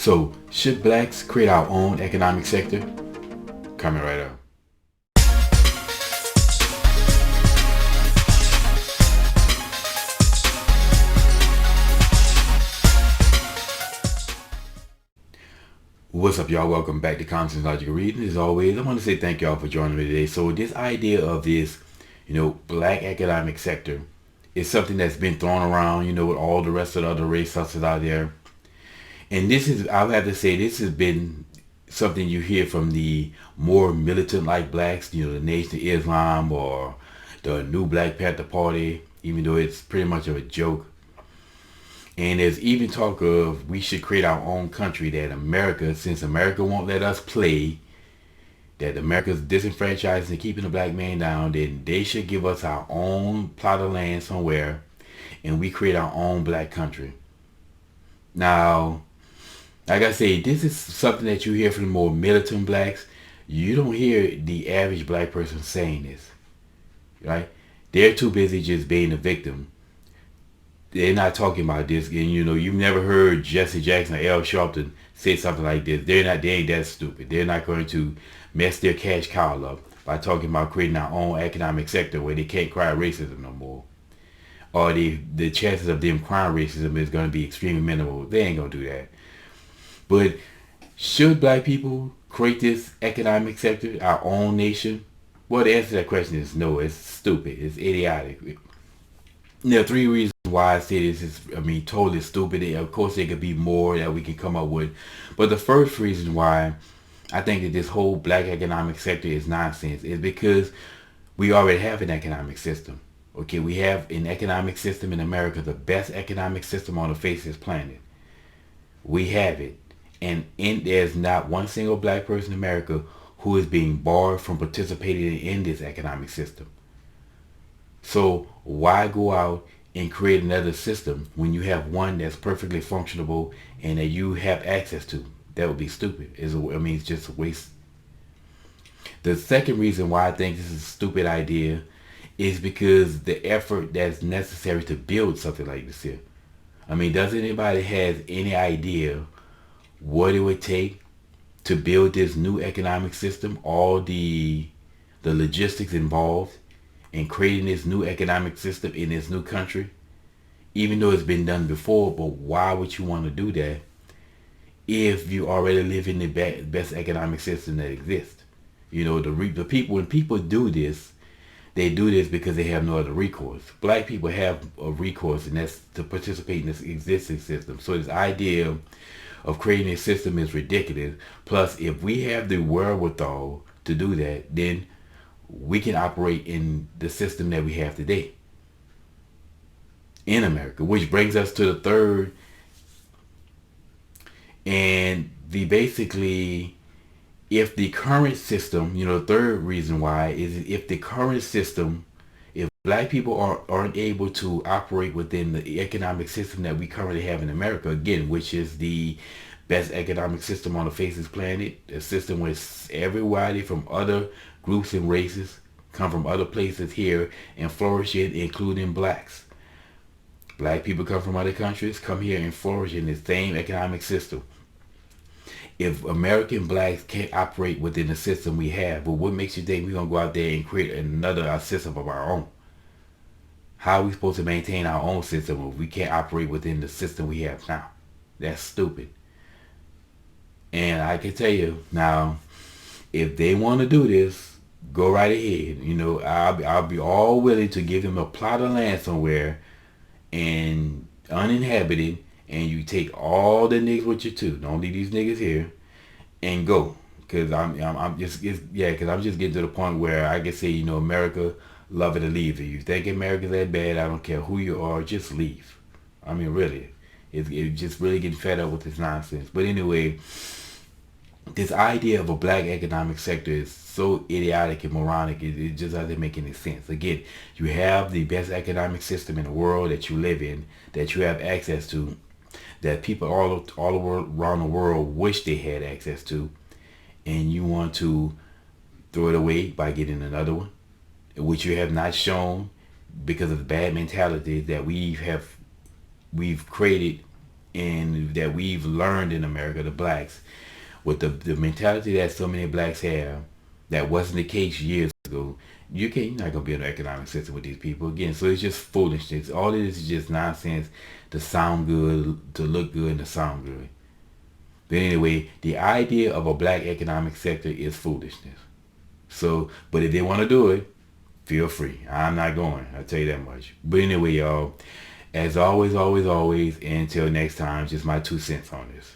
So, should blacks create our own economic sector? Coming right up. What's up, y'all? Welcome back to Conscious Logical Reading. As always, I want to say thank y'all for joining me today. So this idea of this, black economic sector is something that's been thrown around, with all the rest of the other race hustlers out there. And this is, I'll have to say, this has been something you hear from the more militant like blacks, the Nation of Islam or the New Black Panther Party, even though it's pretty much of a joke. And there's even talk of we should create our own country, that America, since America won't let us play, that America's disenfranchised and keeping the black man down, then they should give us our own plot of land somewhere and we create our own black country. Now, like I say, this is something that you hear from the more militant blacks. You don't hear the average black person saying this, right? They're too busy just being a victim. They're not talking about this. And you've never heard Jesse Jackson or Al Sharpton say something like this. They ain't that stupid. They're not going to mess their cash cow up by talking about creating our own economic sector where they can't cry racism no more. Or the chances of them crying racism is going to be extremely minimal. They ain't going to do that. But should black people create this economic sector, our own nation? Well, the answer to that question is no. It's stupid. It's idiotic. There are three reasons why I say this is, totally stupid. Of course, there could be more that we can come up with. But the first reason why I think that this whole black economic sector is nonsense is because we already have an economic system. Okay, we have an economic system in America, the best economic system on the face of this planet. We have it. And there's not one single black person in America who is being barred from participating in this economic system. So why go out and create another system when you have one that's perfectly functionable and that you have access to? That would be stupid. It's just a waste. The second reason why I think this is a stupid idea is because the effort that's necessary to build something like this here. Does anybody have any idea what it would take to build this new economic system? All the logistics involved in creating this new economic system in this new country, even though it's been done before. But why would you want to do that if you already live in the best economic system that exists? The people, when people do this, they do this because they have no other recourse. Black people have a recourse, and that's to participate in this existing system. So this idea of creating a system is ridiculous. Plus, if we have the wherewithal to do that, then we can operate in the system that we have today in America, which brings us to the third and if the current system, the third reason why is if the current system, if black people aren't able to operate within the economic system that we currently have in America, again, which is the best economic system on the face of this planet, a system where everybody from other groups and races come from other places here and flourish in, including blacks. Black people come from other countries, come here and flourish in the same economic system. If American blacks can't operate within the system we have, well, what makes you think we're going to go out there and create another system of our own? How are we supposed to maintain our own system if we can't operate within the system we have now? That's stupid. And I can tell you now, if they want to do this, go right ahead. I'll be all willing to give them a plot of land somewhere and uninhabited, and you take all the niggas with you too. Don't leave these niggas here, and go. Cause I'm just getting to the point where I can say, America, love it or leave it. You think America's that bad? I don't care who you are, just leave. Really, it's just really getting fed up with this nonsense. But anyway, this idea of a black economic sector is so idiotic and moronic. It just doesn't make any sense. Again, you have the best economic system in the world that you live in, that you have access to, that people all around the world wish they had access to, and you want to throw it away by getting another one, which you have not shown because of the bad mentality that we've created and that we've learned in America, the blacks, with the mentality that so many blacks have, that wasn't the case years ago. You're not gonna build an economic system with these people again. So it's just foolishness. All it is just nonsense to sound good, to look good, and to sound good. But anyway, the idea of a black economic sector is foolishness. So, but if they want to do it, feel free. I'm not going. I'll tell you that much. But anyway, y'all, as always, always, always, until next time, just my 2 cents on this.